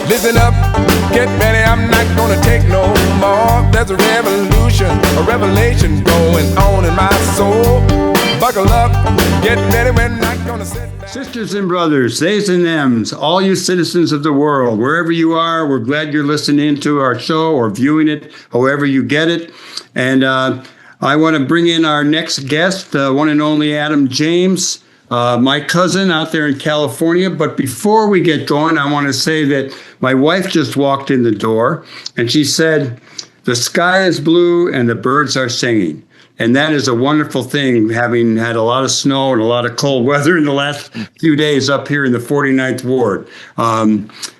Listen up, get ready, I'm not gonna take no more. There's a revolution, a revelation going on in my soul. Buckle up, get ready, we're not gonna sit back. Sisters and brothers, theys and thems, all you citizens of the world, wherever you are, we're glad you're listening to our show or viewing it, however you get it. And I want to bring in our next guest, one and only Adam James, my cousin out there in California. But before we get going, I want to say that my wife just walked in the door and she said, "The sky is blue and the birds are singing." And that is a wonderful thing, having had a lot of snow and a lot of cold weather in the last few days up here in the 49th Ward.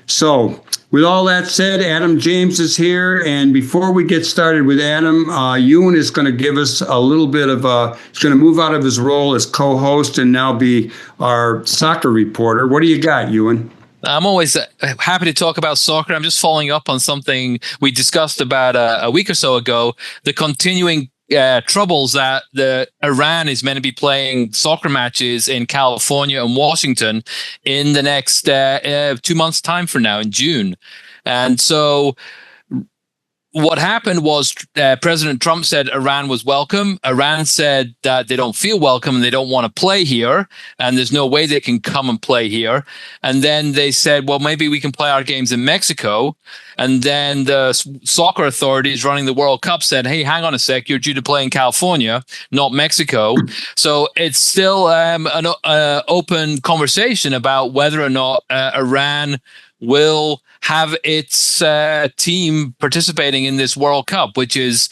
So with all that said, Adam James is here. And before we get started with Adam, Euan is going to give us a little bit of he's going to move out of his role as co-host and now be our soccer reporter. What do you got, Euan? I'm always happy to talk about soccer. I'm just following up on something we discussed about a week or so ago, the continuing troubles that Iran is meant to be playing soccer matches in California and Washington in the next 2 months' time from now in June. And so what happened was President Trump said Iran was welcome. Iran said that they don't feel welcome and they don't want to play here. And there's no way they can come and play here. And then they said, well, maybe we can play our games in Mexico. And then the soccer authorities running the World Cup said, hey, hang on a sec, you're due to play in California, not Mexico. So it's still an open conversation about whether or not Iran will have its team participating in this World Cup, which is,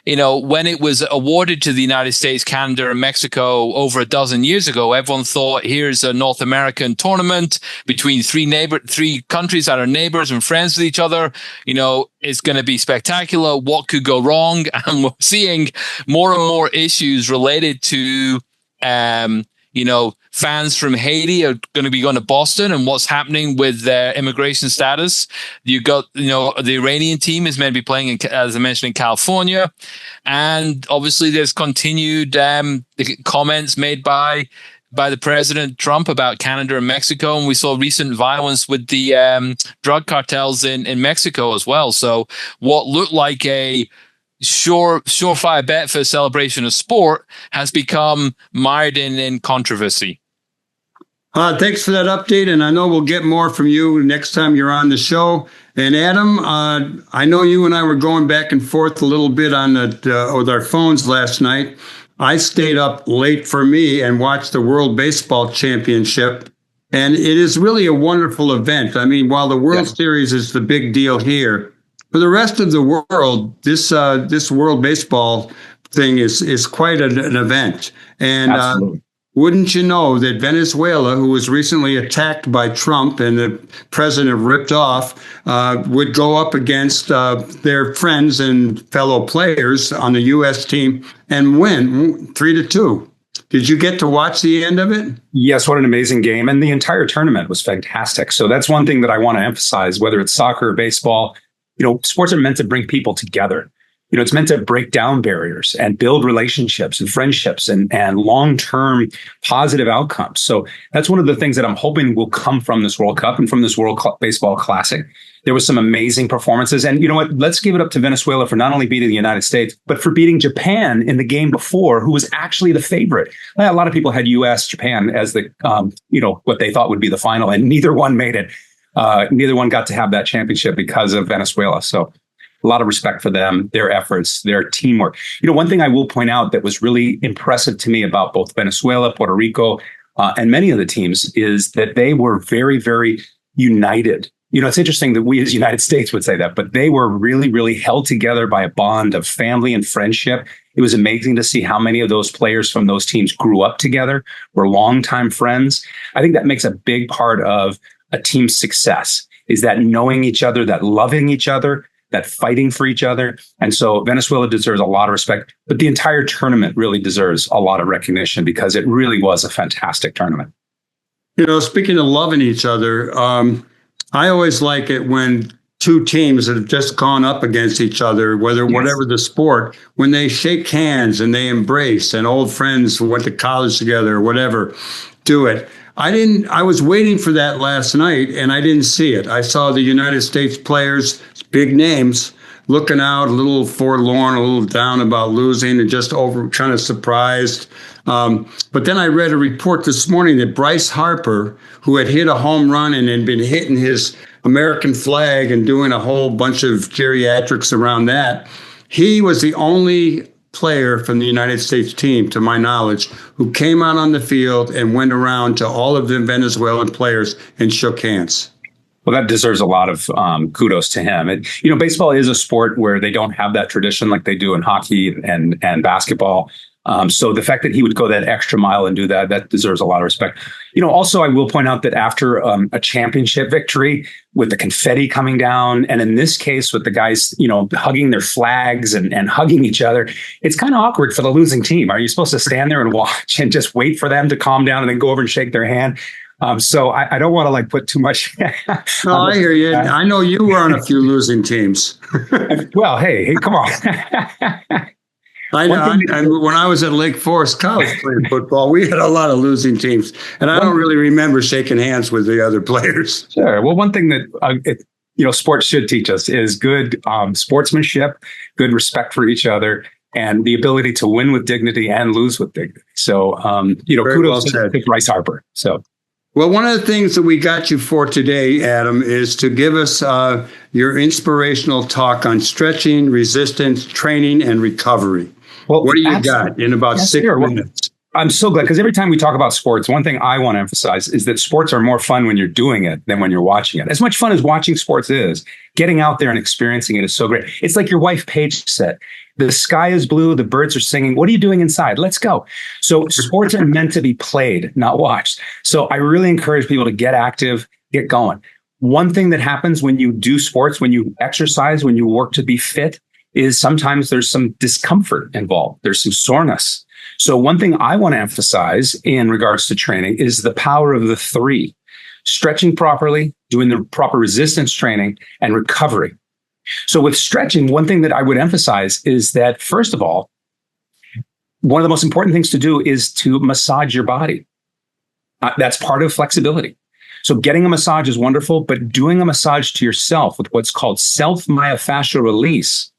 you know, when it was awarded to the United States, Canada, and Mexico over a dozen years ago, everyone thought, here's a North American tournament between three countries that are neighbors and friends with each other. You know, it's going to be spectacular. What could go wrong? And we're seeing more and more issues related to, you know, fans from Haiti are going to be going to Boston and what's happening with their immigration status. You got, you know, the Iranian team is meant to be playing, as I mentioned, in California. And obviously there's continued comments made by the President Trump about Canada and Mexico. And we saw recent violence with the drug cartels in Mexico as well. So what looked like a surefire bet for a celebration of sport has become mired in controversy. Thanks for that update, and I know we'll get more from you next time you're on the show. And Adam, I know you and I were going back and forth a little bit on with our phones last night. I stayed up late for me and watched the World Baseball Championship, and it is really a wonderful event. I mean, while the World Series is the big deal here, for the rest of the world, this World Baseball thing is quite an event. And wouldn't you know that Venezuela, who was recently attacked by Trump and the president ripped off, would go up against their friends and fellow players on the U.S. team and win 3-2. Did you get to watch the end of it? Yes, what an amazing game. And the entire tournament was fantastic. So that's one thing that I want to emphasize, whether it's soccer or baseball. You know, sports are meant to bring people together. You know, it's meant to break down barriers and build relationships and friendships and long-term positive outcomes. So that's one of the things that I'm hoping will come from this World Cup and from this World Baseball Classic. There was some amazing performances. And you know what? Let's give it up to Venezuela for not only beating the United States, but for beating Japan in the game before, who was actually the favorite. A lot of people had U.S., Japan as the, you know, what they thought would be the final, and neither one made it. Neither one got to have that championship because of Venezuela. So a lot of respect for them, their efforts, their teamwork. You know, one thing I will point out that was really impressive to me about both Venezuela, Puerto Rico, and many of the teams is that they were very, very united. You know, it's interesting that we as United States would say that, but they were really, really held together by a bond of family and friendship. It was amazing to see how many of those players from those teams grew up together, were longtime friends. I think that makes a big part of a team's success, is that knowing each other, that loving each other, that fighting for each other. And so Venezuela deserves a lot of respect, but the entire tournament really deserves a lot of recognition because it really was a fantastic tournament. You know, speaking of loving each other, I always like it when two teams that have just gone up against each other, whatever the sport, when they shake hands and they embrace, and old friends who went to college together or whatever, do it. I was waiting for that last night and I didn't see it. I saw the United States players, big names, looking out, a little forlorn, a little down about losing and just kind of surprised. But then I read a report this morning that Bryce Harper, who had hit a home run and had been hitting his American flag and doing a whole bunch of geriatrics around that, he was the only player from the United States team, to my knowledge, who came out on the field and went around to all of the Venezuelan players and shook hands. Well, that deserves a lot of kudos to him. Baseball is a sport where they don't have that tradition like they do in hockey and basketball. So the fact that he would go that extra mile and do that deserves a lot of respect. Also, I will point out that after a championship victory with the confetti coming down, and in this case with the guys, hugging their flags and hugging each other, it's kind of awkward for the losing team. Are you supposed to stand there and watch and just wait for them to calm down and then go over and shake their hand? So I don't want to put too much. No, I hear you. I know you were on a few losing teams. Well, hey, come on. I know. When I was at Lake Forest College playing football, we had a lot of losing teams, and I don't really remember shaking hands with the other players. Sure. Well, one thing that sports should teach us is good sportsmanship, good respect for each other, and the ability to win with dignity and lose with dignity. So, kudos to Bryce Harper. So. Well, one of the things that we got you for today, Adam, is to give us your inspirational talk on stretching, resistance, training, and recovery. Well, what do you got in about 6 minutes? I'm so glad, because every time we talk about sports, one thing I want to emphasize is that sports are more fun when you're doing it than when you're watching it. As much fun as watching sports is, getting out there and experiencing it is so great. It's like your wife Paige said, the sky is blue, the birds are singing. What are you doing inside? Let's go. So sports are meant to be played, not watched. So I really encourage people to get active, get going. One thing that happens when you do sports, when you exercise, when you work to be fit, is sometimes there's some discomfort involved. There's some soreness. So one thing I want to emphasize in regards to training is the power of the 3: stretching properly, doing the proper resistance training, and recovery. So with stretching, one thing that I would emphasize is that, first of all, one of the most important things to do is to massage your body. That's part of flexibility. So getting a massage is wonderful, but doing a massage to yourself with what's called self-myofascial release,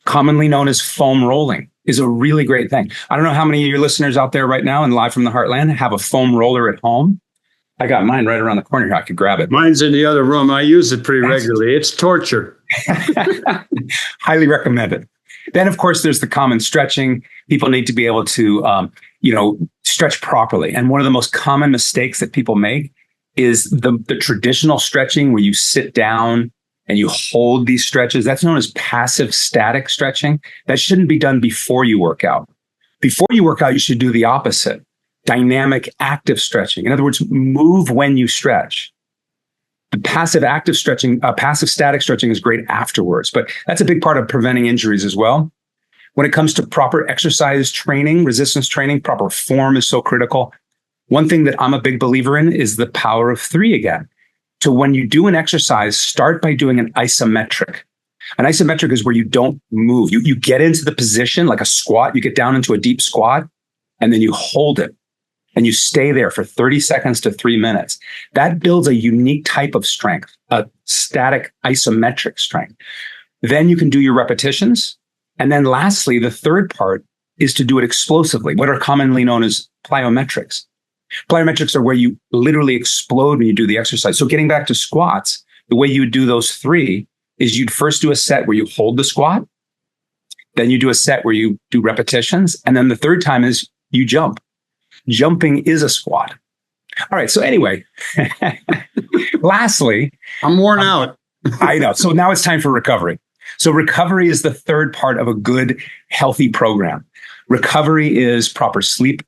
commonly known as foam rolling, is a really great thing. I don't know how many of your listeners out there right now and live from the Heartland have a foam roller at home. I got mine right around the corner here. I could grab it. Mine's in the other room. I use it pretty regularly. It's torture. Highly recommended. Then, of course, there's the common stretching. People need to be able to, stretch properly. And one of the most common mistakes that people make is the traditional stretching where you sit down and you hold these stretches. That's known as passive static stretching. That shouldn't be done before you work out. Before you work out, you should do the opposite. Dynamic active stretching. In other words, move when you stretch. The passive static stretching is great afterwards, but that's a big part of preventing injuries as well. When it comes to proper exercise training, resistance training, proper form is so critical. One thing that I'm a big believer in is the power of 3 again. So when you do an exercise, start by doing an isometric. An isometric is where you don't move. You get into the position like a squat. You get down into a deep squat, and then you hold it. And you stay there for 30 seconds to 3 minutes. That builds a unique type of strength, a static isometric strength. Then you can do your repetitions. And then lastly, the third part is to do it explosively, what are commonly known as plyometrics. Plyometrics are where you literally explode when you do the exercise. So getting back to squats, the way you would do those 3 is you'd first do a set where you hold the squat. Then you do a set where you do repetitions. And then the third time is you jump. Jumping is a squat. All right. So anyway, lastly, I'm worn out. I know. So now it's time for recovery. So recovery is the third part of a good, healthy program. Recovery is proper sleep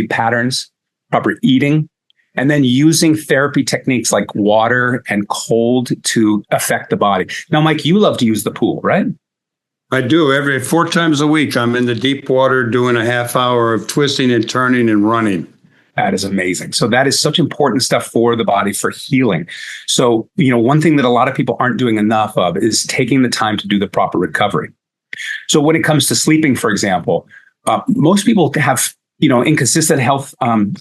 patterns, proper eating, and then using therapy techniques like water and cold to affect the body. Now, Mike, you love to use the pool, right? I do. 4 times a week, I'm in the deep water doing a half hour of twisting and turning and running. That is amazing. So that is such important stuff for the body, for healing. So, one thing that a lot of people aren't doing enough of is taking the time to do the proper recovery. So when it comes to sleeping, for example, most people have, inconsistent health,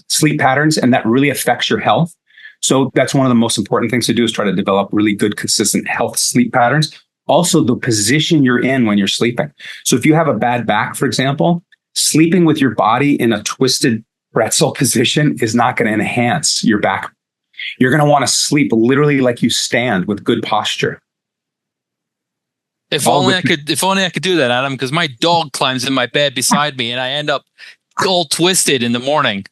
sleep patterns, and that really affects your health. So that's one of the most important things to do, is try to develop really good, consistent health sleep patterns. Also, the position you're in when you're sleeping. So if you have a bad back, for example, sleeping with your body in a twisted pretzel position is not going to enhance your back. You're going to want to sleep literally like you stand, with good posture. If only I could do that, Adam, because my dog climbs in my bed beside me and I end up all twisted in the morning.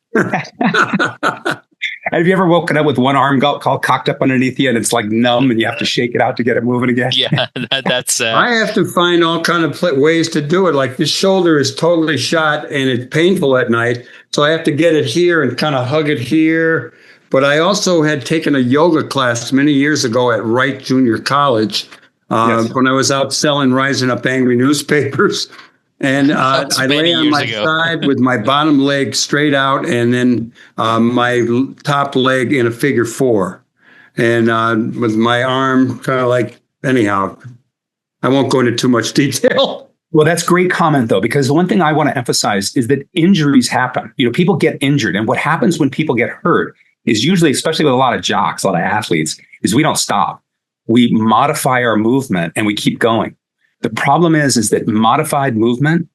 Have you ever woken up with one arm cocked up underneath you and it's like numb and you have to shake it out to get it moving again? Yeah, that's. I have to find all kind of ways to do it. Like, this shoulder is totally shot and it's painful at night, so I have to get it here and kind of hug it here. But I also had taken a yoga class many years ago at Wright Junior College when I was out selling Rising Up Angry newspapers. And I lay on my side with my bottom leg straight out, and then my top leg in a figure four. And with my arm kind of like, anyhow, I won't go into too much detail. Well, that's a great comment, though, because the one thing I want to emphasize is that injuries happen. People get injured. And what happens when people get hurt is usually, especially with a lot of jocks, a lot of athletes, is we don't stop. We modify our movement and we keep going. The problem is that modified movement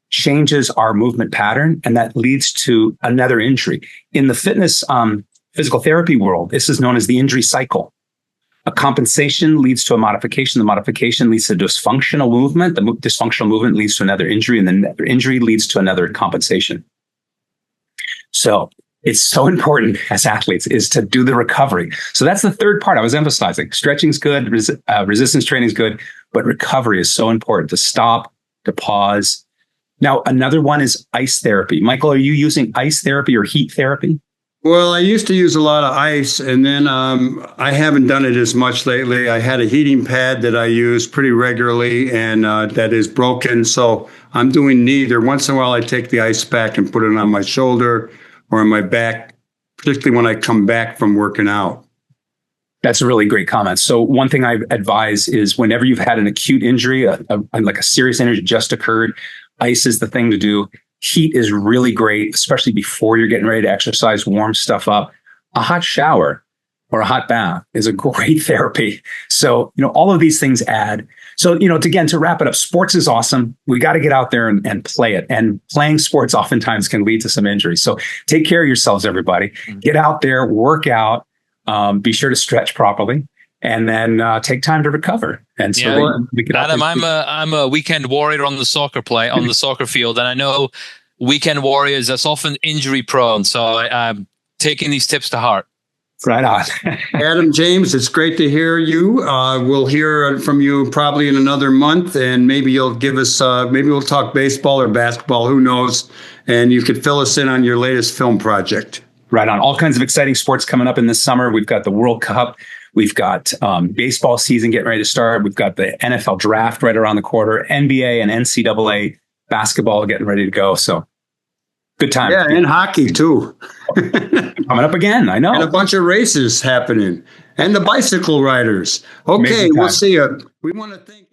changes our movement pattern, and that leads to another injury. In the fitness physical therapy world, this is known as the injury cycle. A compensation leads to a modification. The modification leads to dysfunctional movement. The dysfunctional movement leads to another injury, and then another injury leads to another compensation. So it's so important as athletes is to do the recovery. So that's the third part I was emphasizing. Stretching's good, resistance training is good, but recovery is so important, to stop, to pause. Now, another one is ice therapy. Michael, are you using ice therapy or heat therapy? Well, I used to use a lot of ice, and then I haven't done it as much lately. I had a heating pad that I use pretty regularly, and that is broken. So I'm doing neither. Once in a while, I take the ice pack and put it on my shoulder or on my back, particularly when I come back from working out. That's a really great comment. So one thing I advise is whenever you've had an acute injury, like a serious injury just occurred, ice is the thing to do. Heat is really great, especially before you're getting ready to exercise, warm stuff up. A hot shower or a hot bath is a great therapy. So, all of these things add. So, to wrap it up, sports is awesome. We got to get out there and play it. And playing sports oftentimes can lead to some injuries. So take care of yourselves, everybody. Get out there, work out, be sure to stretch properly, and then take time to recover. And so Adam, I'm a weekend warrior on the soccer field, and I know weekend warriors, that's often injury prone. So I'm taking these tips to heart. Right on. Adam James, it's great to hear you. We'll hear from you probably in another month, and maybe you'll give us, maybe we'll talk baseball or basketball, who knows, and you could fill us in on your latest film project. Right on. All kinds of exciting sports coming up in this summer. We've got the World Cup. We've got baseball season getting ready to start. We've got the NFL draft right around the corner, NBA and NCAA basketball getting ready to go. So good time. Yeah, and hockey too. Coming up again, I know. And a bunch of races happening. And the bicycle riders. Okay, we'll see you. We want to thank